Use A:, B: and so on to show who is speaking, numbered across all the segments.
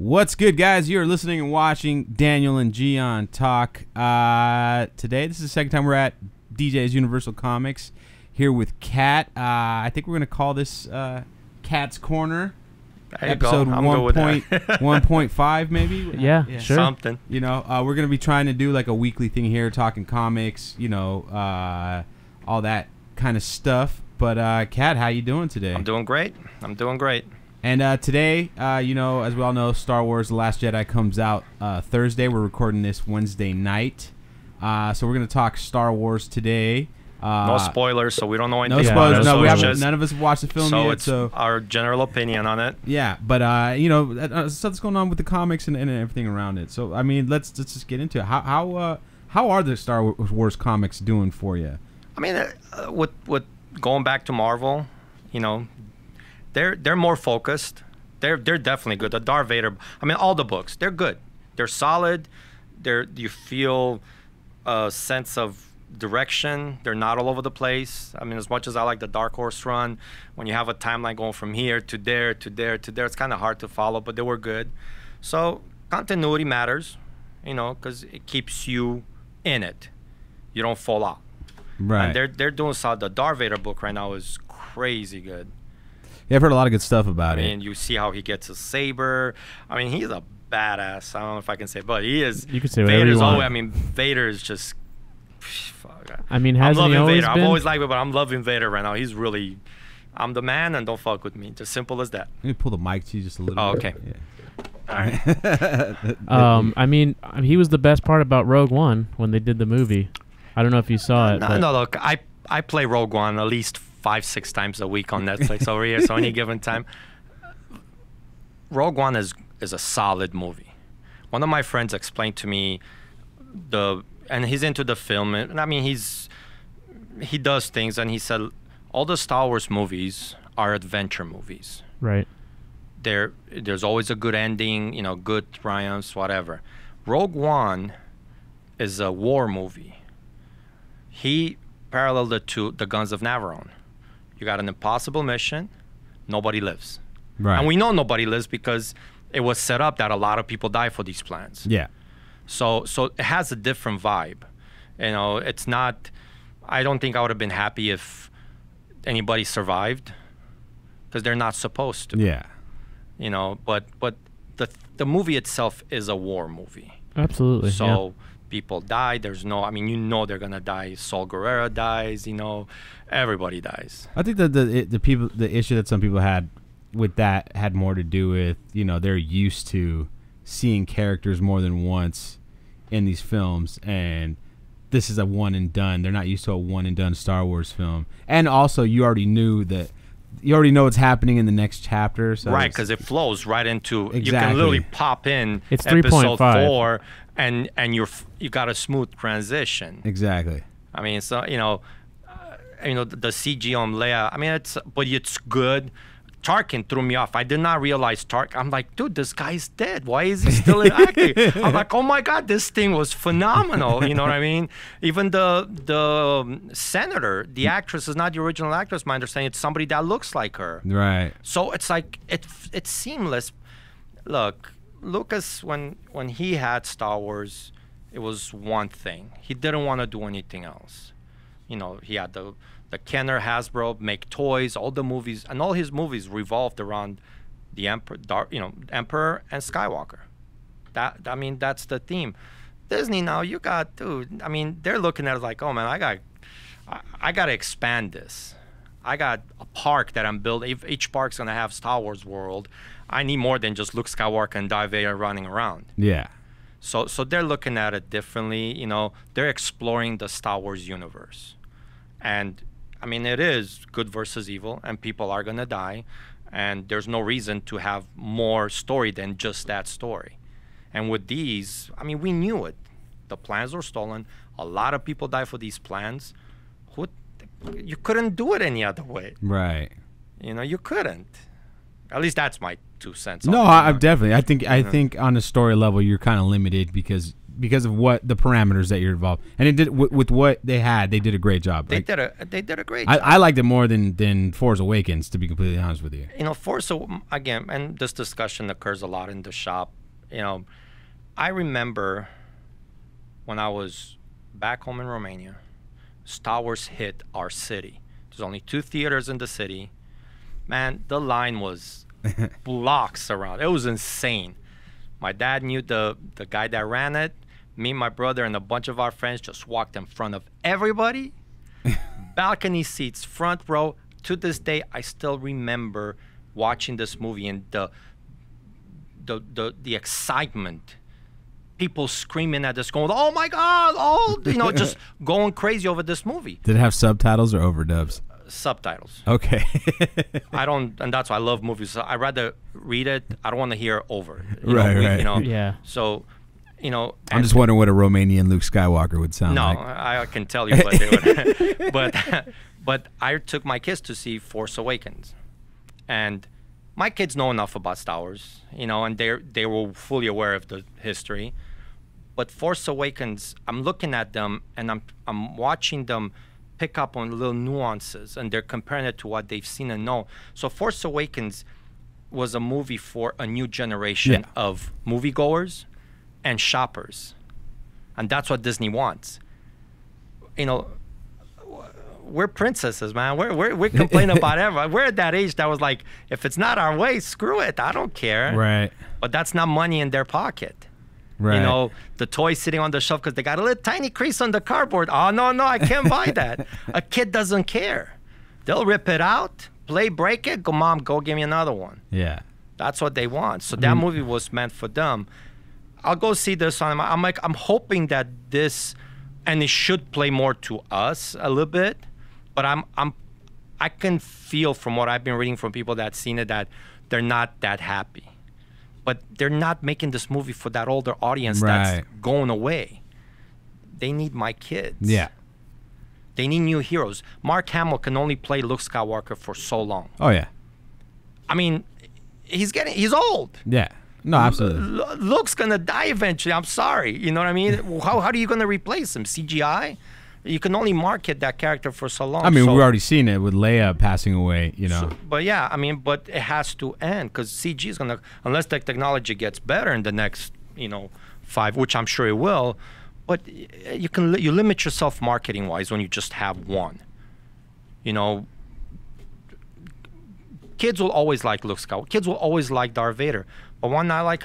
A: What's good, guys? You're listening and watching Daniel and Gian talk. Today, this is the second time we're at DJ's Universal Comics here with Kat. I think we're going to call this Kat's Corner. Episode 1.5 maybe?
B: Yeah, sure.
C: Something.
A: You know, we're going to be trying to do like a weekly thing here, talking comics, you know, all that kind of stuff. But, Kat, how you doing today?
C: I'm doing great.
A: And today, you know, as we all know, Star Wars The Last Jedi comes out Thursday. We're recording this Wednesday night. So we're going to talk Star Wars today.
C: No spoilers, so we don't know anything.
A: No spoilers.
C: About it.
A: No, we haven't.
C: Just,
A: none of us have watched the film
C: so
A: yet.
C: It's
A: so
C: our general opinion on it.
A: Yeah, but you know, stuff that's going on with the comics and everything around it. So I mean, let's just get into it. How are the Star Wars comics doing for you?
C: I mean, with going back to Marvel, you know, they're more focused. They're definitely good. The Darth Vader. I mean, all the books. They're good. They're solid. You feel a sense of direction. They're not all over the place. I mean, as much as I like the Dark Horse run, when you have a timeline going from here to there to there to there, it's kind of hard to follow, but they were good. So continuity matters, you know, because it keeps you in it. You don't fall out.
A: Right.
C: And they're doing solid. The Darth Vader book right now is crazy good.
A: Yeah, I've heard a lot of good stuff about it.
C: I mean, you see how he gets a saber. I mean, he's a badass. I don't know if I can say, but he is.
B: You can say whatever you want.
C: I mean, Vader is just. Fuck.
B: I mean,
C: I'm
B: hasn't he
C: loving
B: always
C: Vader.
B: been?
C: I've always liked it, but I'm loving Vader right now. He's really. I'm the man, and don't fuck with me. Just simple as that.
A: Let me pull the mic to you just a little
C: Oh,
A: bit.
C: okay.
A: Yeah.
C: All right.
B: I mean, he was the best part about Rogue One when they did the movie. I don't know if you saw it.
C: No, look, I play Rogue One at least 5-6 times a week on Netflix over here, so any given time. Rogue One is a solid movie. One of my friends explained to me and he's into the film, and I mean he does things, and he said all the Star Wars movies are adventure movies.
B: Right.
C: There's always a good ending, you know, good triumphs, whatever. Rogue One is a war movie. He paralleled it to the Guns of Navarone. You got an impossible mission, nobody lives.
A: Right.
C: And we know nobody lives because it was set up that a lot of people die for these plans.
A: Yeah.
C: So it has a different vibe. You know, it's not. I don't think I would have been happy if anybody survived, because they're not supposed to.
A: Yeah.
C: You know, but the movie itself is a war movie.
B: Absolutely.
C: So people die. There's no. I mean, you know they're gonna die. Saul Guerrero dies. You know, everybody dies.
A: I think that the issue that some people had with that had more to do with, you know, they're used to seeing characters more than once in these films, and this is a one and done. They're not used to a one and done Star Wars film. And also, you already know what's happening in the next chapter. So
C: right, because it flows right into.
A: Exactly.
C: You can literally pop in.
B: It's
C: episode
B: 3.5.
C: 4, and you got a smooth transition.
A: Exactly.
C: I mean, so the CG on Leia. I mean, it's good. Tarkin threw me off. I did not realize Tarkin. I'm like, dude, this guy's dead. Why is he still acting? I'm like, oh my God, this thing was phenomenal. You know what I mean? Even the senator, the actress is not the original actress. My understanding, it's somebody that looks like her.
A: Right.
C: So it's like it's seamless. Look, Lucas, when he had Star Wars, it was one thing. He didn't want to do anything else. You know, he had the Kenner, Hasbro, make toys, all the movies, and all his movies revolved around the Emperor and Skywalker. That's the theme. Disney now, I mean, they're looking at it like, oh man, I got to expand this. I got a park that I'm building. If each park's gonna have Star Wars World, I need more than just Luke Skywalker and Darth Vader running around.
A: Yeah.
C: So they're looking at it differently. You know, they're exploring the Star Wars universe. And I mean, it is good versus evil, and people are gonna die, and there's no reason to have more story than just that story. And with these, I mean, we knew it. The plans were stolen. A lot of people died for these plans. You couldn't do it any other way.
A: Right.
C: You know, you couldn't. At least that's my 2 cents.
A: No, I definitely. I think on a story level, you're kind of limited because because of what the parameters that you're involved. And it did with what they had. They did a great job.
C: They did a great job.
A: I liked it more than Force Awakens, to be completely honest with you.
C: You know, again, and this discussion occurs a lot in the shop. You know, I remember when I was back home in Romania, Star Wars hit our city. There's only 2 theaters in the city. Man, the line was blocks around. It was insane. My dad knew the guy that ran it. Me, my brother, and a bunch of our friends just walked in front of everybody. Balcony seats, front row. To this day, I still remember watching this movie and the excitement. People screaming at us, going, "Oh my God!" Oh, you know, just going crazy over this movie.
A: Did it have subtitles or overdubs?
C: Subtitles.
A: Okay.
C: I don't, and that's why I love movies. So I rather read it. I don't want to hear it over.
A: Right.
C: You know.
B: Yeah.
C: So, you know.
A: I'm just wondering what a Romanian Luke Skywalker would sound like.
C: No, I can tell you what they would. but I took my kids to see Force Awakens, and my kids know enough about Star Wars, you know, and they were fully aware of the history. But Force Awakens, I'm looking at them and I'm watching them pick up on little nuances, and they're comparing it to what they've seen and know. So Force Awakens was a movie for a new generation of moviegoers and shoppers, and that's what Disney wants. You know, we're princesses, man. We're complaining about everything. We're at that age that was like, if it's not our way, screw it. I don't care.
A: Right.
C: But that's not money in their pocket.
A: Right.
C: You know, the toys sitting on the shelf because they got a little tiny crease on the cardboard. Oh, no, I can't buy that. A kid doesn't care. They'll rip it out, break it, go, Mom, go give me another one.
A: Yeah.
C: That's what they want. So that movie was meant for them. I'll go see this on. I'm hoping that this, and it should play more to us a little bit, but I can feel from what I've been reading from people that's seen it that they're not that happy. But they're not making this movie for that older audience that's going away. They need my kids.
A: Yeah.
C: They need new heroes. Mark Hamill can only play Luke Skywalker for so long.
A: Oh yeah.
C: I mean, he's old.
A: Yeah. No, absolutely.
C: Luke's gonna die eventually. I'm sorry. You know what I mean? How are you gonna replace him? CGI? You can only market that character for so long.
A: I mean, we've already seen it with Leia passing away, you know.
C: But yeah, I mean, but it has to end because CG is gonna, unless the technology gets better in the next, 5, which I'm sure it will. But you limit yourself marketing wise when you just have one. You know, kids will always like Luke Skywalker. Kids will always like Darth Vader. But why not like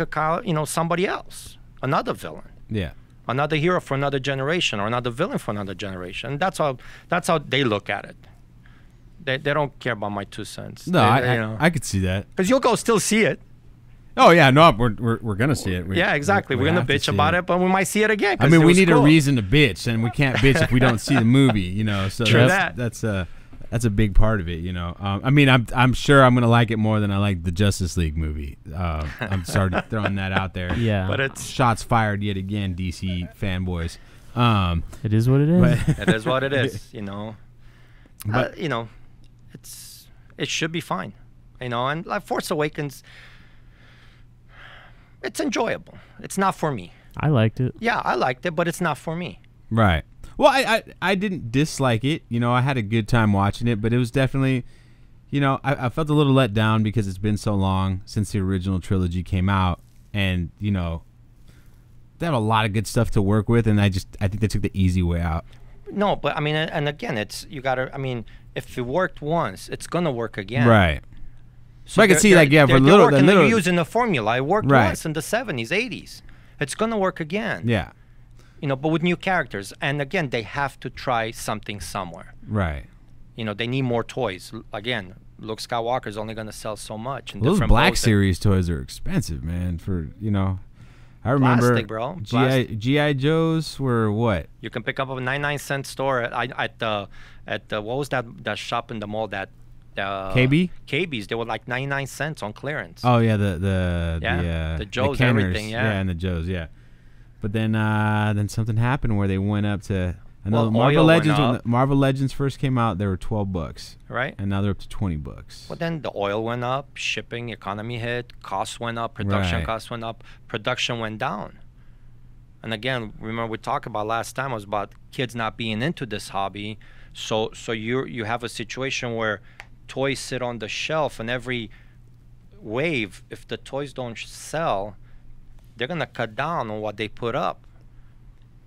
C: somebody else, another villain?
A: Yeah.
C: Another hero for another generation, or another villain for another generation. That's how they look at it. They don't care about my 2 cents.
A: No, I could see that.
C: Because you'll go still see it.
A: Oh yeah, no, we're gonna see it.
C: Yeah, exactly. We're gonna bitch about it, but we might see it again.
A: I mean, we need a reason to bitch, and we can't bitch if we don't see the movie. You know, so
C: True
A: that's a big part of it. You know, I mean, I'm sure I'm gonna like it more than I like the Justice League movie. I'm sorry throwing that out there.
B: Yeah,
C: but it's
A: shots fired yet again, DC fanboys.
B: It is what it is.
C: It is what it is. You know, but it should be fine. You know, and like Force Awakens. It's enjoyable. It's not for me.
B: I liked it.
C: Yeah, I liked it, but it's not for me.
A: Right. Well, I didn't dislike it. You know, I had a good time watching it, but it was definitely, I felt a little let down because it's been so long since the original trilogy came out, and they have a lot of good stuff to work with, and I think they took the easy way out.
C: No, but I mean, and again, if it worked once, it's gonna work again.
A: Right. So I can see
C: for
A: little,
C: they're using the formula. It worked once in the 70s, 80s. It's gonna work again.
A: Yeah.
C: But with new characters, and again, they have to try something somewhere.
A: Right.
C: They need more toys. Again, Luke Skywalker is only gonna sell so much.
A: Those Black Series toys are expensive, man. I remember
C: plastic, bro.
A: GI Joes were what?
C: You can pick up a 99-cent store at the what was that shop in the mall that.
A: KB?
C: KB's, they were like 99 cents on clearance.
A: Oh yeah, the
C: Joes,
A: the
C: everything, yeah,
A: and the Joes, yeah. But then something happened where they went up to another
C: Marvel
A: Legends.
C: When
A: the Marvel Legends first came out, they were $12,
C: right?
A: And now they're up to $20.
C: Well, then the oil went up, shipping economy hit, costs went up, production costs went up, production went down. And again, remember we talked about last time was about kids not being into this hobby. So you have a situation where toys sit on the shelf, and every wave, if the toys don't sell, they're gonna cut down on what they put up.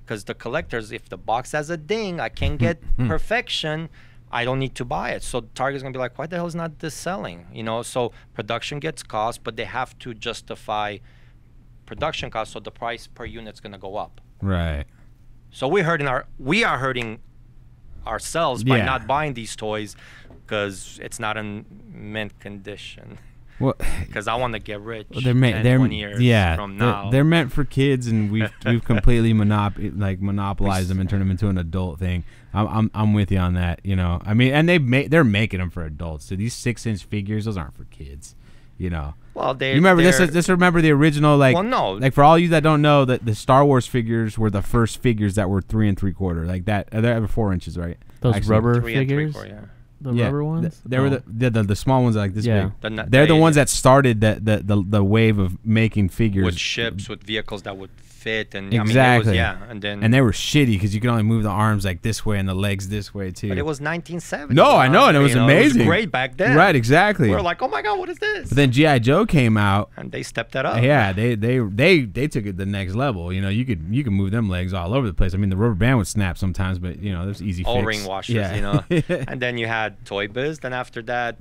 C: Because the collectors, if the box has a ding, I can't get perfection, I don't need to buy it. So Target's gonna be like, why the hell is not this selling? You know, so production gets cost, but they have to justify production costs, so the price per unit's gonna go up.
A: Right.
C: So we are hurting ourselves by not buying these toys because it's not in mint condition.
A: Well,
C: because I want to get rich.
A: Well, they're
C: 20 years from now.
A: They're meant for kids, and we've completely monopolized them and turned them into an adult thing. I'm with you on that. You know, I mean, and they're making them for adults. So these 6-inch figures, those aren't for kids. You know.
C: Well,
A: you remember this? Remember the original, like.
C: Well, no.
A: Like, for all you that don't know, that the Star Wars figures were the first figures that were 3 3/4, like that. They're 4 inches, right?
B: Those
A: Actually,
B: rubber
C: 3
B: figures.
C: 3/4, yeah.
B: The rubber ones.
A: They were the small ones, like this
B: Yeah.
A: big. They're the ones that started the wave of making figures
C: with ships, with vehicles that would fit, and
A: exactly.
C: I mean,
A: and they were shitty because you could only move the arms like this way and the legs this way too.
C: But it was 1970.
A: No, I know, and it was amazing.
C: It was great back then.
A: Right, exactly.
C: We were like, oh my god, what is this?
A: But then G.I. Joe came out,
C: and they stepped that up.
A: Yeah, they took it the next level. You know, you could move them legs all over the place. I mean, the rubber band would snap sometimes, but you know, there's easy fix.
C: O-ring washers, you know. And then you had Toy Biz. Then after that,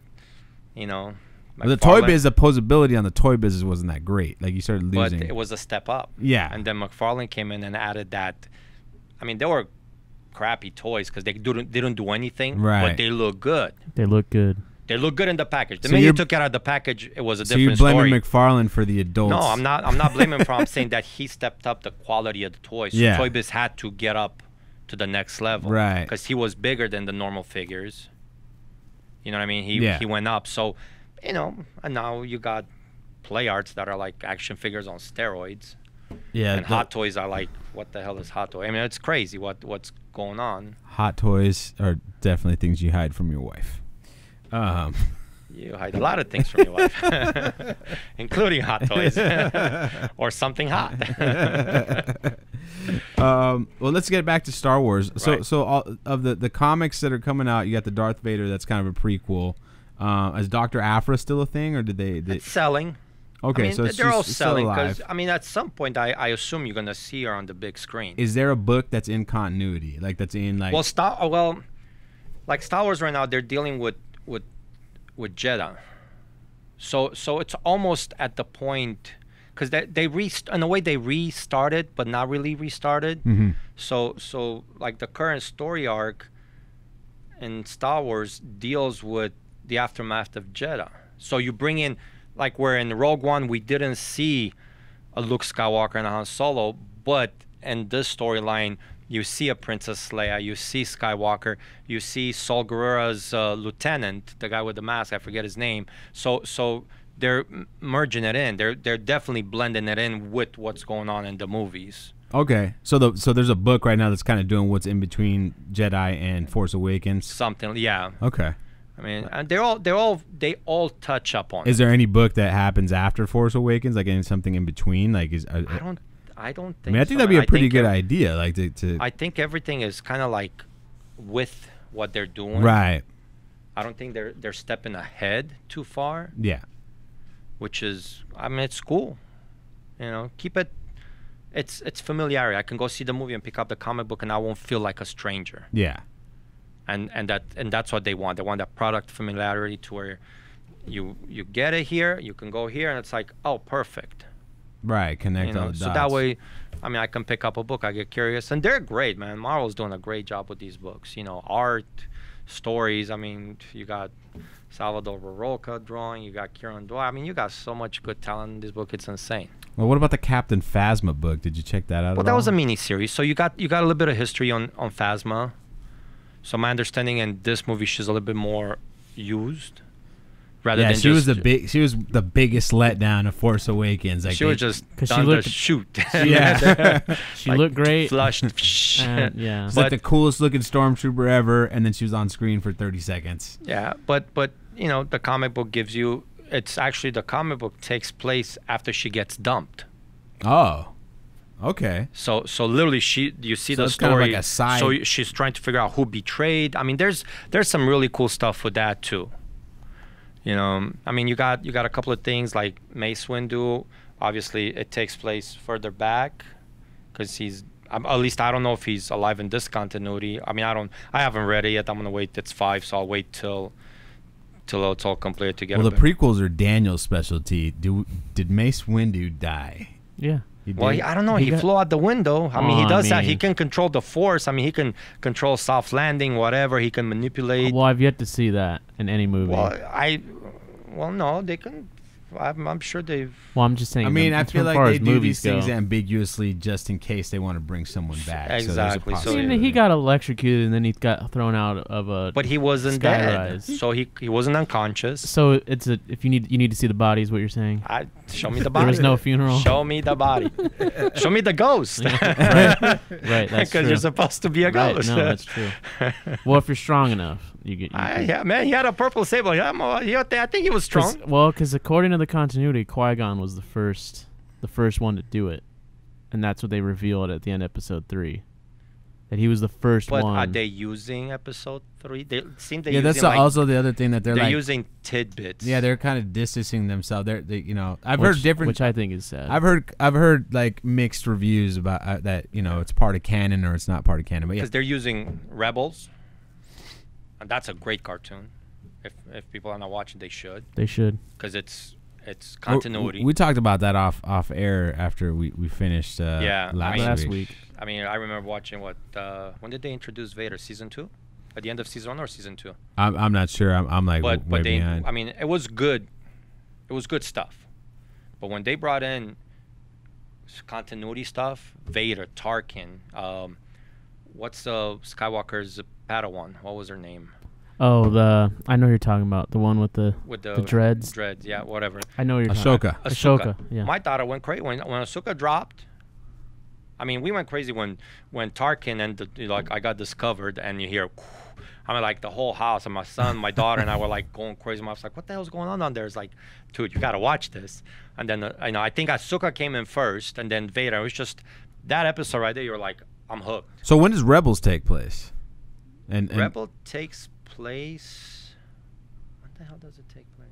C: you know.
A: Well, the Toy Biz, the posability on the Toy Biz wasn't that great. Like, you started losing.
C: But it was a step up.
A: Yeah.
C: And then McFarlane came in and added that. I mean, they were crappy toys because they didn't do anything.
A: Right.
C: But they look good.
B: They look good.
C: They look good in the package. The minute you took it out of the package, it was a different story.
A: So you're blaming McFarlane for the adults.
C: No, I'm not blaming him for. I'm saying that he stepped up the quality of the toys. So
A: yeah.
C: Toy Biz had to get up to the next level.
A: Right.
C: Because he was bigger than the normal figures. You know what I mean? He went up. So, you know, and now you got Play Arts that are like action figures on steroids.
A: Yeah.
C: And Hot Toys are like, what the hell is Hot Toy? I mean, it's crazy what's going on.
A: Hot Toys are definitely things you hide from your wife.
C: You hide a lot of things from your wife, including hot toys or something hot.
A: Well, let's get back to Star Wars.
C: Right.
A: So all of the comics that are coming out, you got the Darth Vader. That's kind of a prequel. Is Dr. Aphra still a thing, or did they?
C: It's selling.
A: Okay,
C: I mean,
A: so
C: they're all
A: still
C: selling
A: alive.
C: because I mean, at some point, I assume you're gonna see her on the big screen.
A: Is there a book that's in continuity, like that's in like?
C: Well, like Star Wars right now, they're dealing with Jedi. So it's almost at the point because in a way they restarted, but not really restarted.
A: Mm-hmm.
C: So like the current story arc in Star Wars deals with the aftermath of Jedi. So you bring in, like, where in Rogue One we didn't see a Luke Skywalker and a Han Solo, but in this storyline you see a Princess Leia, you see Skywalker, you see Saul Guerrera's lieutenant, the guy with the mask, I forget his name. So they're merging it in. They're definitely blending it in with what's going on in the movies.
A: Okay, so there's a book right now that's kind of doing what's in between Jedi and Force Awakens.
C: Something, yeah.
A: Okay.
C: I mean, and they all touch up on it.
A: Is there any book that happens after Force Awakens, like something in between? Like,
C: I don't think.
A: I mean, I think that'd be a pretty good idea. Like to.
C: I think everything is kind of like with what they're doing.
A: Right.
C: I don't think they're stepping ahead too far.
A: Yeah.
C: Which is, I mean, it's cool. You know, keep it. It's familiarity. I can go see the movie and pick up the comic book, and I won't feel like a stranger.
A: Yeah.
C: And that's what they want. They want that product familiarity to where you get it here, you can go here, and it's like, oh, perfect.
A: Right, connect all the dots.
C: So that way, I mean, I can pick up a book, I get curious, and they're great, man. Marvel's doing a great job with these books. You know, art, stories. I mean, you got Salvador Roca drawing, you got Kieran Dwyer. I mean, you got so much good talent in this book. It's insane.
A: Well, what about the Captain Phasma book? Did you check that out?
C: Well, that was a mini series. So you got a little bit of history on Phasma. So my understanding in this movie, she's a little bit more used. Rather than
A: she was the biggest letdown of Force Awakens. Like
C: she was just done to shoot.
A: Yeah,
B: she
C: like,
B: looked great.
C: Flushed.
B: Yeah,
A: it's like the coolest looking stormtrooper ever, and then she was on screen for 30 seconds.
C: Yeah, but you know, the comic book gives you. It's actually the comic book takes place after she gets dumped.
A: Oh. Okay.
C: So literally, you see
A: So
C: the
A: it's kind of
C: story.
A: like a side-
C: So she's trying to figure out who betrayed. I mean, there's some really cool stuff with that too. You know, I mean, you got a couple of things like Mace Windu. Obviously, it takes place further back because at least I don't know if he's alive in this continuity. I mean, I haven't read it yet. I'm gonna wait. It's 5, so I'll wait till it's all completed together.
A: Well, the prequels are Daniel's specialty. Did Mace Windu die?
B: Yeah.
A: He did?
C: Well, I don't know. He flew out the window. I mean, he does that. He can control the Force. I mean, he can control soft landing, whatever. He can manipulate.
B: Well, I've yet to see that in any movie.
C: Well, no, they can. I'm sure they've.
B: Well, I'm just saying.
A: I mean, I
B: as
A: feel
B: far
A: like they
B: as
A: do
B: movies
A: these things
B: go.
A: ambiguously just in case they want to bring someone back.
C: Exactly.
A: So,
C: So
A: there's a
B: I mean, he
A: possibility.
B: got electrocuted and then he got thrown out of a.
C: But he wasn't dead,
B: skyrise.
C: so he wasn't unconscious.
B: So it's if you need to see the body is what you're saying.
C: Show me the body.
B: There was no funeral.
C: Show me the body. Show me the ghost.
B: Right, that's
C: Because
B: true.
C: you're supposed to be a
B: Right,
C: ghost.
B: no, that's true. Well, if you're strong enough, you get.
C: Yeah, man, he had a purple saber. I think he was strong.
B: Because according to the continuity, Qui-Gon was the first one to do it, and that's what they revealed at the end of Episode 3. That he was the first
C: But
B: one.
C: are they using Episode 3? They seem they're
A: Yeah,
C: using
A: that's
C: like,
A: also the other thing that they're like.
C: using tidbits.
A: Yeah, they're kind of distancing themselves. They I've heard different.
B: which I think is sad.
A: I've heard like mixed reviews about that. It's part of canon or it's not part of canon. But yeah,
C: because they're using Rebels, and that's a great cartoon. If people are not watching, they should,
B: They should.
C: because it's continuity.
A: We talked about that off air after we finished.
C: Yeah,
A: last
B: week.
C: I mean, I remember watching when did they introduce Vader? Season 2? At the end of season 1 or season 2?
A: I'm not sure. I'm like way
C: But they,
A: behind.
C: I mean, it was good. It was good stuff. But when they brought in continuity stuff, Vader, Tarkin, what's Skywalker's Padawan? What was her name?
B: Oh, I know who you're talking about. The one with the dreads.
C: Dreads, yeah, whatever.
B: I know who you're talking about.
A: Ahsoka.
B: Ahsoka, yeah.
C: My daughter went crazy when Ahsoka dropped. I mean, we went crazy when Tarkin and I got discovered, and you hear, I mean, like the whole house, and my son, my daughter, and I were like going crazy. I was like, "What the hell's going on there?" It's like, dude, you gotta watch this. And then I think Ahsoka came in first, and then Vader. It was just that episode right there. You're like, I'm hooked.
A: So when does Rebels take place? And
C: Rebel takes place. What the hell does it take place?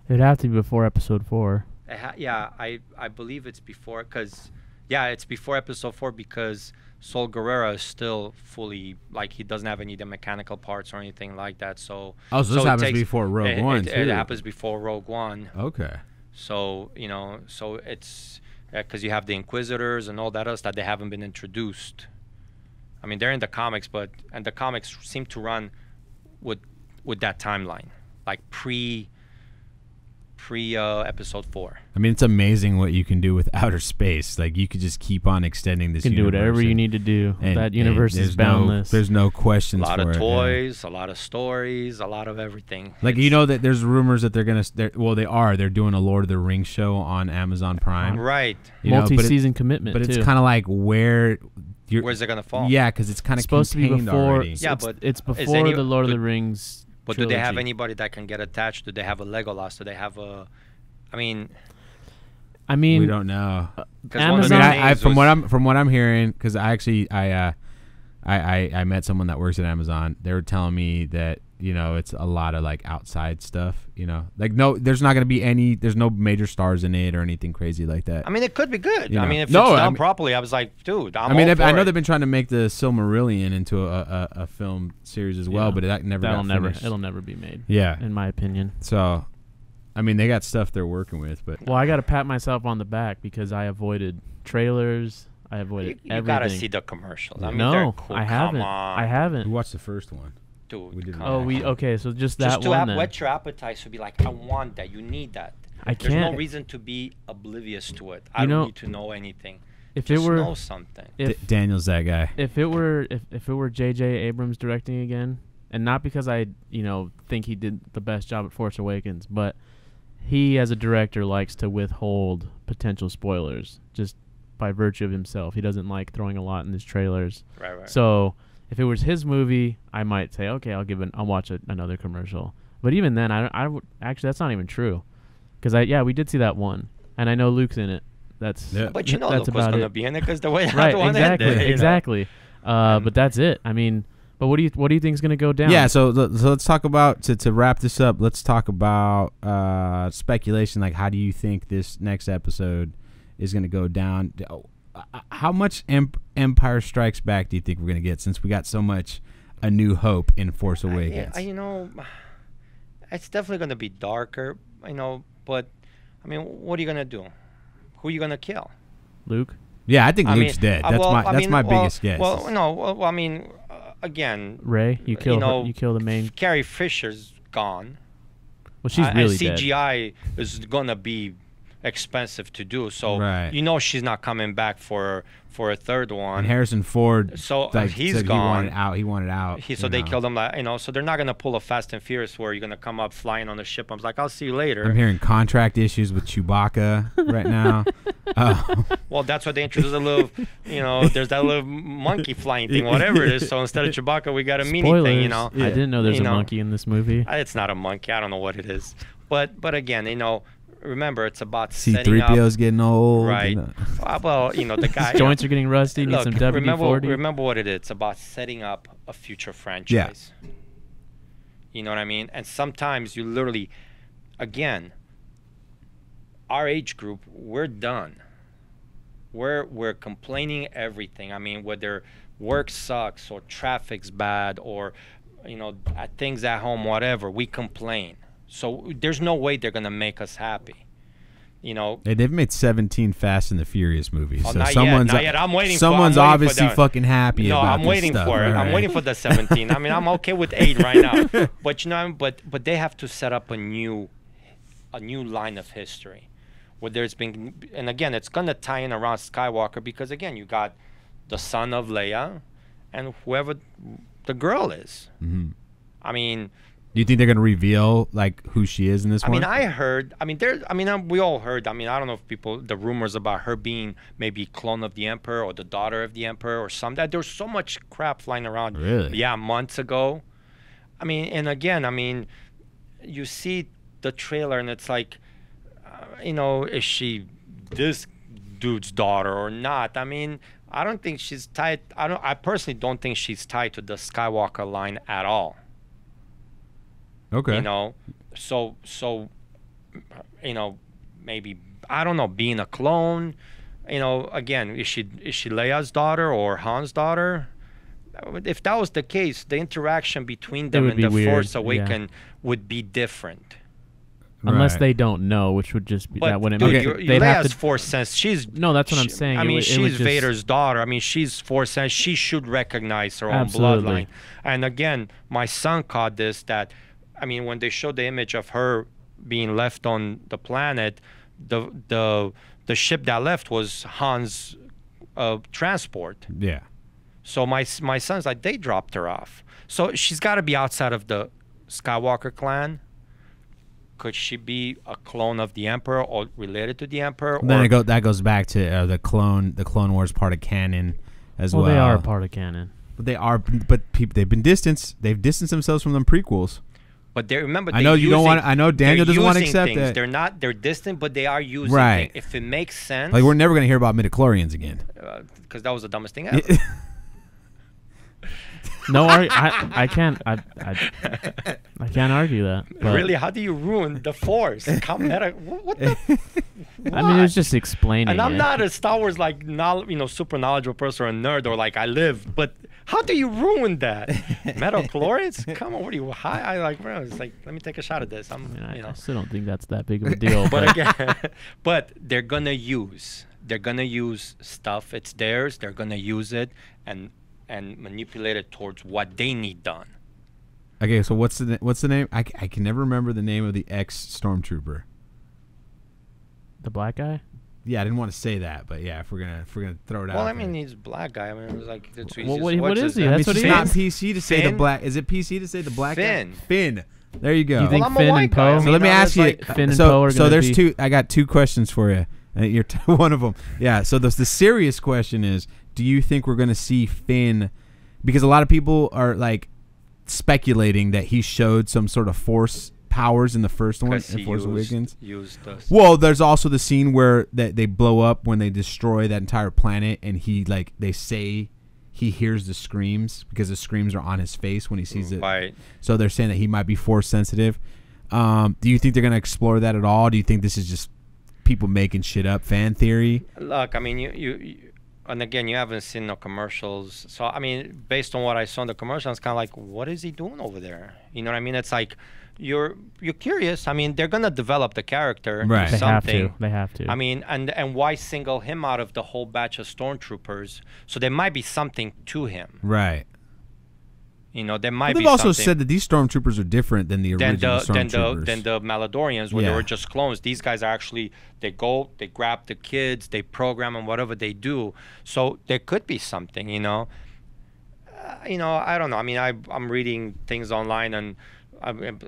B: It'd have to be before Episode 4.
C: I believe it's before, because it's before Episode 4, because Sol Guerrero is still fully, like, he doesn't have any of the mechanical parts or anything like that. So
A: this happens before Rogue One,
C: it
A: too.
C: happens before Rogue One.
A: Okay.
C: So so it's because you have the Inquisitors and all that else that they haven't been introduced. I mean, they're in the comics, and the comics seem to run with that timeline, like pre Episode 4.
A: I mean, it's amazing what you can do with outer space. Like, you could just keep on extending this.
B: You can do
A: universe
B: whatever you need to do. That universe is boundless.
A: There's no questions
C: A lot
A: for
C: of
A: it,
C: toys, a lot of stories, a lot of everything.
A: Like, that there's rumors that they're gonna. They're doing a Lord of the Rings show on Amazon Prime.
C: Right.
B: Multi-season commitment.
A: But it's
B: too.
A: kind of like where's
C: it gonna fall?
A: Yeah, because it's kind of
B: supposed to be before.
A: already.
C: Yeah,
B: it's before the Lord of the Rings.
C: But
B: trilogy.
C: do they have anybody that can get attached? Do they have a Legolas? Do they have a? I mean,
A: we don't know.
B: Amazon.
A: From what I'm hearing, because I met someone that works at Amazon. They were telling me that it's a lot of like outside stuff. Like there's not gonna be there's no major stars in it or anything crazy like that.
C: I mean, it could be good. I mean, if it's
A: No,
C: done properly, I was like, dude, I
A: know they've been trying to make the Silmarillion into a film series as well, but that never got finished.
B: It'll never be made.
A: Yeah,
B: in my opinion.
A: So, I mean, they got stuff they're working with, but
B: well, I got to pat myself on the back because I avoided trailers. I avoided everything.
C: You gotta see the commercials. I mean,
B: no,
C: they're cool.
B: I haven't.
C: Come on.
B: I haven't.
A: we watched the first one.
C: Dude,
A: We didn't.
B: Okay, so just that
C: just to
B: one then.
C: whet your appetite, to be like, I want that. You need that.
B: I
C: There's
B: can't.
C: no reason to be oblivious to it. I don't need to know anything.
B: If
C: Just
B: it were
C: know something.
A: Daniel's that guy.
B: If it were J.J. Abrams directing again, and not because I think he did the best job at Force Awakens, but he as a director likes to withhold potential spoilers just by virtue of himself. He doesn't like throwing a lot in his trailers.
C: Right.
B: So if it was his movie, I might say, okay, I'll watch another commercial. But even then, I would actually, that's not even true, because we did see that one, and I know Luke's in it. That's
A: Yeah.
C: But you know,
B: that's
C: Luke was
B: about
C: gonna
B: it.
C: be in it because the way
B: Right,
C: that one
B: exactly,
C: ended, you know?
B: exactly. But that's it. I mean, but what do you think is going to go down?
A: Yeah, so let's talk about to wrap this up. Let's talk about speculation. Like, how do you think this next episode is going to go down? How much Empire Strikes Back do you think we're going to get, since we got so much A New Hope in Force Awakens?
C: You know, it's definitely going to be darker. You know, but I mean, what are you going to do? Who are you going to kill?
B: Luke.
A: Yeah, I think
C: I
A: Luke's
C: mean,
A: dead. That's my biggest guess.
C: Well, no, well, I mean, again,
B: Ray, you kill
C: know,
B: you kill the main.
C: Carrie Fisher's gone.
B: Well, she's really
C: and
B: dead.
C: CGI is gonna be expensive to do, so
A: Right.
C: you know she's not coming back for a third one.
A: And Harrison Ford,
C: So
A: like,
C: he's
A: said
C: gone.
A: He wanted out.
C: So they killed him, like, you know. So they're not gonna pull a Fast and Furious where you're gonna come up flying on the ship. I was like, I'll see you later.
A: I'm hearing contract issues with Chewbacca right now.
C: Well, that's why they introduced a little, you know, there's that little monkey flying thing, whatever it is. So instead of Chewbacca, we got a mini
B: Spoilers.
C: thing, you know.
B: I didn't know there's
C: You
B: a
C: know.
B: monkey in this movie.
C: It's not a monkey. I don't know what it is. But again, you know, remember, it's about setting up.
A: C-3PO's getting old.
C: Right.
A: You know.
C: Well, you know, the guy.
B: His joints are getting rusty. Need
C: Look,
B: some WD-40.
C: remember what it is. It's about setting up a future franchise. You know what I mean? And sometimes you literally, again, our age group, we're done. We're complaining everything. I mean, whether work sucks or traffic's bad or, you know, things at home, whatever, we complain. So there's no way they're gonna make us happy. You know.
A: Hey, they've made 17 Fast and the Furious movies.
C: Oh,
A: so
C: not yet,
A: someone's
C: not yet. I'm waiting.
A: Someone's
C: I'm waiting
A: obviously
C: for the,
A: fucking happy
C: No,
A: about
C: I'm
A: this
C: waiting
A: stuff.
C: for it.
A: All
C: I'm
A: right.
C: waiting for the 17. I mean, I'm okay with 8 right now. But you know, but they have to set up a new line of history, where there's been, and again, it's gonna tie in around Skywalker because again, you got the son of Leia, and whoever the girl is.
A: Mm-hmm.
C: I mean.
A: Do you think they're gonna reveal like who she is in this one?
C: I mean, I heard. I mean, we all heard. I mean, I don't know if the rumors about her being maybe clone of the Emperor or the daughter of the Emperor or something. There's so much crap flying around.
A: Really?
C: Yeah, months ago. I mean, and again, I mean, you see the trailer and it's like, you know, is she this dude's daughter or not? I mean, I don't think she's tied. I personally don't think she's tied to the Skywalker line at all.
A: Okay.
C: You know, so you know, maybe, I don't know, being a clone. You know, again, is she Leia's daughter or Han's daughter? If that was the case, the interaction between them in the Force Awakens would be different.
B: Unless
A: Right.
B: they don't know, which would just be
C: But
B: that wouldn't
C: dude,
B: make they'd have
C: Leia's
B: to.
C: Force sense.
B: No, that's what I'm saying.
C: I mean,
B: it would
C: she's
B: just,
C: Vader's daughter. I mean, she's Force sense. She should recognize her
B: Absolutely.
C: own bloodline. And again, my son caught this. That, I mean, when they showed the image of her being left on the planet, the ship that left was Han's transport.
A: Yeah.
C: So my son's like, they dropped her off. So she's got to be outside of the Skywalker clan. Could she be a clone of the Emperor or related to the Emperor?
A: Then that goes back to the Clone Wars part of canon as well.
B: Well, they are part of canon.
A: But they are. But people, they've been distanced. They've distanced themselves from them prequels.
C: But they remember.
A: I know you don't want. I know Daniel doesn't want to accept
C: things.
A: that.
C: They're not. They're distant, but they are using.
A: Right.
C: Things. If it makes sense.
A: Like, we're never gonna hear about midichlorians again.
C: Because that was the dumbest thing ever.
B: No, I can't. I can't argue that. But,
C: Really, how do you ruin the Force? What the?
B: I mean, it was just explaining.
C: And I'm
B: it.
C: not a Star Wars super knowledgeable person or a nerd or like I live, but how do you ruin that? Metachlorians? Come on, what are you high? I like, bro. It's like, let me take a shot at this.
B: I still don't think that's that big of a deal.
C: But again, but they're gonna use stuff. It's theirs. They're gonna use it and manipulate it towards what they need done.
A: Okay, so what's the name? I can never remember the name of the ex-stormtrooper.
B: The black guy?
A: Yeah, I didn't want to say that, but yeah, if we're gonna throw it out.
C: Well, I
A: there.
C: mean, he's a black guy. I mean, it was like, that's
B: what is he?
A: I mean,
B: That's what
A: it's
B: he
A: not
B: is.
A: PC to say the
C: Finn?
A: black. Is it PC to say the black
C: Finn.
A: guy? Finn. There you go.
B: Do you think
C: Well, I'm a
B: Finn
C: white
B: and
C: guy. I
B: Poe?
A: So
C: mean,
A: let me
C: I
A: ask
C: was
A: you.
C: like-
B: Finn and Poe are
A: so
B: gonna
A: there's
B: be-
A: two. I got two questions for you. You're one of them. Yeah. So the serious question is: do you think we're gonna see Finn? Because a lot of people are like speculating that he showed some sort of Force powers in the first one, in
C: 'Cause he
A: Force Awakens.
C: used us.
A: Well, there's also the scene where they blow up when they destroy that entire planet, and he they say he hears the screams because the screams are on his face when he sees it.
C: Right.
A: So they're saying that he might be Force sensitive. Do you think they're going to explore that at all? Do you think this is just people making shit up, fan theory?
C: Look, I mean, you and again, you haven't seen the commercials. So, I mean, based on what I saw in the commercials, it's kind of like, what is he doing over there? You know what I mean? It's like, you're curious. I mean, they're going to develop the character.
A: Right.
B: They
C: Something.
B: have to. They have to.
C: I mean, and why single him out of the whole batch of stormtroopers? So there might be something to him.
A: Right.
C: You know, there might
A: They've
C: be
A: also
C: something.
A: said that these stormtroopers are different than the original stormtroopers.
C: Than the Maladorians, where
A: Yeah.
C: they were just clones. These guys are actually, they go, they grab the kids, they program them, whatever they do. So there could be something, you know. I don't know. I mean, I'm reading things online, and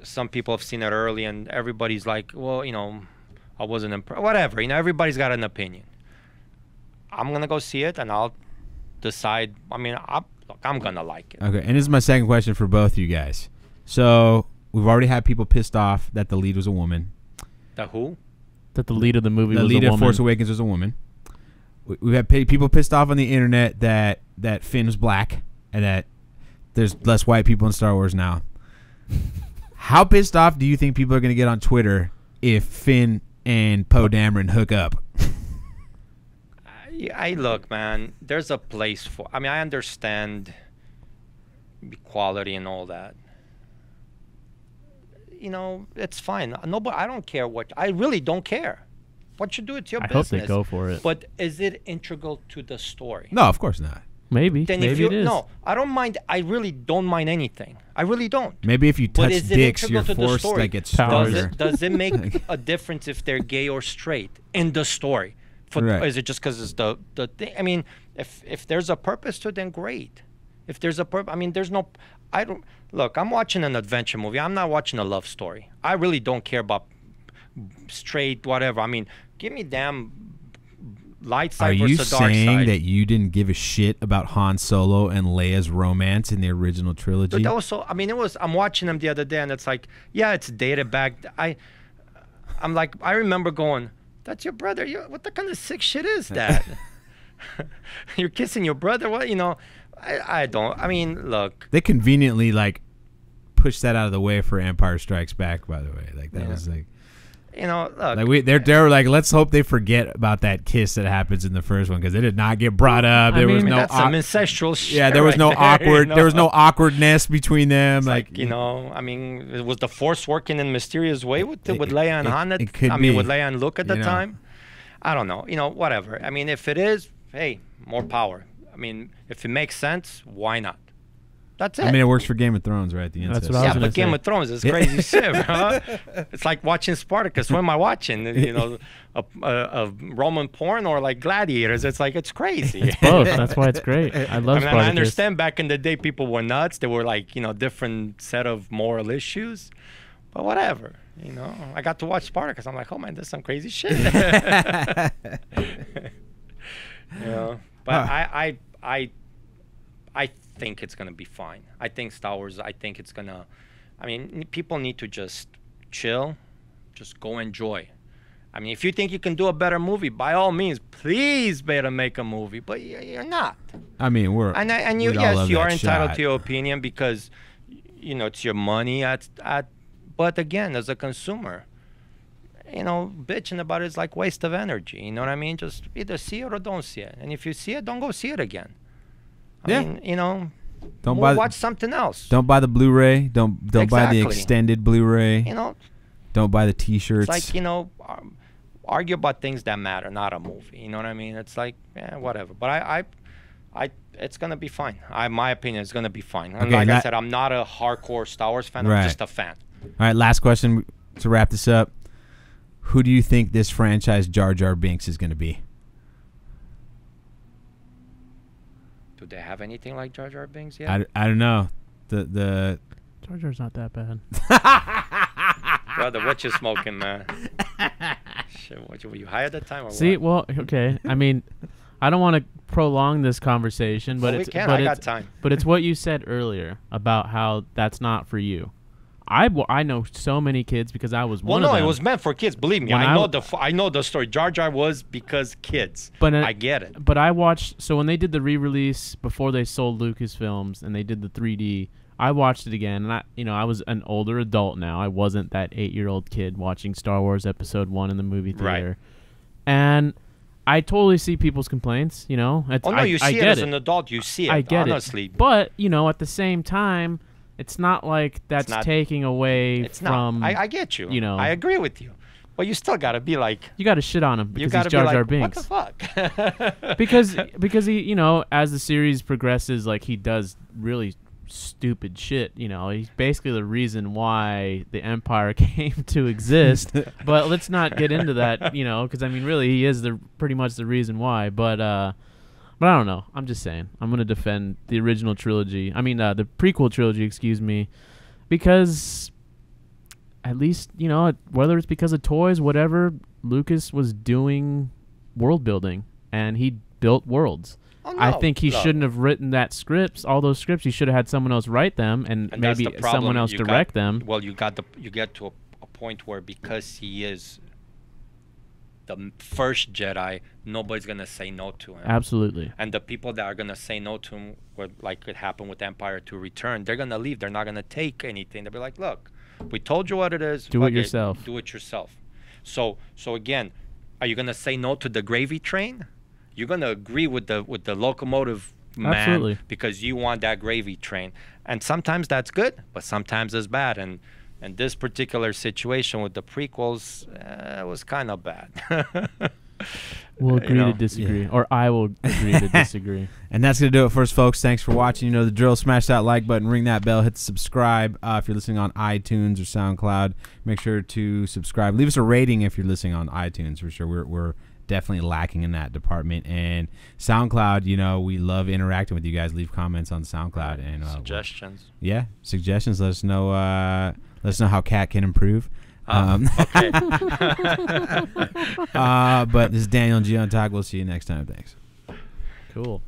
C: some people have seen it early, and everybody's like, well, you know, I wasn't impressed. Whatever, you know, everybody's got an opinion. I'm going to go see it, and I'll decide. I mean, I'm going to like it.
A: Okay, and this is my second question for both of you guys. So we've already had people pissed off that the lead was a woman.
C: The who?
B: that the lead of the movie
A: The
B: was
A: lead
B: a
A: of
B: woman.
A: Force Awakens was a woman. We've had people pissed off on the internet that Finn was black and that there's less white people in Star Wars now. How pissed off do you think people are going to get on Twitter if Finn and Poe Dameron hook up?
C: I look, man. There's a place for. I mean, I understand equality and all that. You know, it's fine. Nobody. I don't care what. I really don't care. What you do, it's your
B: I
C: business.
B: hope they go for it.
C: But is it integral to the story?
A: No, of course not.
B: Maybe.
C: Then
B: Maybe
C: if you
B: it is.
C: no, I don't mind. I really don't mind anything. I really don't.
A: Maybe if you
C: But
A: touch
C: is it
A: dicks,
C: integral
A: your
C: to the
A: force
C: story?
A: gets
B: Powers.
C: Does
A: stronger.
C: it make a difference if they're gay or straight in the story?
A: Right.
C: Is it just because it's the thing? I mean, if there's a purpose to it, then great. If there's a purpose, I mean, there's no. I don't look. I'm watching an adventure movie. I'm not watching a love story. I really don't care about straight whatever. I mean, give me damn light
A: Are
C: side
A: you
C: versus the dark
A: saying
C: side.
A: that you didn't give a shit about Han Solo and Leia's romance in the original trilogy?
C: But also, I mean, it was. I'm watching them the other day, and it's like, yeah, it's dated back. I'm like, I remember going, "That's your brother. What the kind of sick shit is that? You're kissing your brother? What? You know, I don't. I mean, look.
A: They conveniently pushed that out of the way for Empire Strikes Back. By the way, that
C: Yeah.
A: was
C: You know, look.
A: they're like, let's hope they forget about that kiss that happens in the first one because it did not get brought up. There was
B: I mean,
A: no
C: that's some incestual shit.
A: yeah, there was
C: right
A: no
C: there,
A: awkward.
C: you know?
A: There was no awkwardness between them.
C: It's like, you know, I mean, was the Force working in a mysterious way with Leia and Han?
A: It could
C: I mean,
A: be,
C: with Leia and Luke at the
A: you know.
C: time. I don't know. You know, whatever. I mean, if it is, hey, more power. I mean, if it makes sense, why not? That's it.
A: I mean, it works for Game of Thrones, right? The
B: That's
A: incest.
B: what I was
C: yeah,
B: gonna
C: but Game
B: say.
C: of Thrones is crazy shit, bro. It's like watching Spartacus. What am I watching? You know, a Roman porn or like gladiators? It's like, it's crazy.
B: Both. That's why it's great. I love
C: I
B: Spartacus.
C: understand back in the day people were nuts. They were like, you know, different set of moral issues. But whatever. You know, I got to watch Spartacus. I'm like, oh man, this is some crazy shit. You know, but I think it's gonna be fine. I think Star Wars. I think it's gonna. I mean, people need to just chill, just go enjoy. I mean, if you think you can do a better movie, by all means, please better make a movie. But you're not.
A: I mean,
C: And you,
A: we'd all
C: yes,
A: love
C: you
A: that
C: are entitled
A: shot.
C: to your opinion because, you know, it's your money. But again, as a consumer, you know, bitching about it is like waste of energy. You know what I mean? Just either see it or don't see it. And if you see it, don't go see it again. I mean, you know,
A: Don't
C: we'll
A: buy
C: watch something else.
A: Don't buy the Blu-ray. Don't buy the
C: Exactly.
A: extended Blu-ray.
C: You know,
A: Don't buy the T-shirts.
C: it's like, you know, argue about things that matter, not a movie. You know what I mean? It's like, yeah, whatever. But I it's gonna be fine. My opinion is gonna be fine. And
A: Okay,
C: like I
A: that-
C: said, I'm not a hardcore Star Wars fan.
A: Right.
C: I'm just a fan.
A: All right, last question to wrap this up. Who do you think this franchise Jar Jar Binks is going to be?
C: Do they have anything like Jar Jar Binks yet?
A: I don't know. The
B: Jar Jar's not that bad.
C: Brother, what you smoking, man? Shit, were you high at the time or
B: See,
C: what?
B: well, okay. I mean, I don't want to prolong this conversation, but
C: Well, we
B: it's
C: can.
B: but
C: I got
B: it's
C: time.
B: but it's what you said earlier about how that's not for you. I know so many kids because I was
C: Well,
B: one of
C: no,
B: them.
C: it was meant for kids. Believe me,
B: When
C: I know the story. Jar Jar was because kids.
B: But
C: I get it.
B: But I watched. So when they did the re-release before they sold Lucasfilms and they did the 3D, I watched it again, and I was an older adult now. I wasn't that 8-year-old kid watching Star Wars Episode 1 in the movie theater.
C: Right.
B: And I totally see people's complaints. You know,
C: Oh no, you see it as an adult. You see it.
B: I get
C: honestly.
B: it. But at the same time, it's not like that's taking away
C: It's
B: from.
C: not. I get you.
B: You know,
C: I agree with you. But you still gotta be like.
B: You gotta shit on him because
C: You
B: he's
C: gotta
B: Jar
C: be
B: Jar
C: like,
B: Binks.
C: what the fuck?
B: because he, as the series progresses, like he does really stupid shit. He's basically the reason why the Empire came to exist. But let's not get into that, because I mean, really, he is pretty much the reason why. But I don't know. I'm just saying. I'm gonna defend the original trilogy. I mean, the prequel trilogy, excuse me, because at least whether it's because of toys, whatever, Lucas was doing world building and he built worlds.
C: Oh, no,
B: I think he shouldn't have written all those scripts. He should have had someone else write them and
C: that's
B: maybe
C: the problem.
B: someone else direct them.
C: Well, you get to a point where because he is the first Jedi, nobody's gonna say no to him.
B: Absolutely.
C: And the people that are gonna say no to him, like it happened with Empire to Return, they're gonna leave. They're not gonna take anything. They'll be like, "Look, we told you what it is.
B: Do it yourself.
C: Do it yourself." So again, are you gonna say no to the gravy train? You're gonna agree with the locomotive man.
B: Absolutely.
C: Because you want that gravy train. And sometimes that's good, but sometimes it's bad. And this particular situation with the prequels was kind of bad.
B: We'll agree to disagree, or I will agree to disagree.
A: And that's going to do it for us, folks. Thanks for watching. You know the drill. Smash that like button, ring that bell, hit subscribe. If you're listening on iTunes or SoundCloud, make sure to subscribe. Leave us a rating if you're listening on iTunes for sure. We're definitely lacking in that department. And SoundCloud, we love interacting with you guys. Leave comments on SoundCloud and
C: suggestions.
A: Suggestions. Let us know how Cat can improve.
C: Okay.
A: But this is Daniel and Gian Talk. We'll see you next time. Thanks.
B: Cool.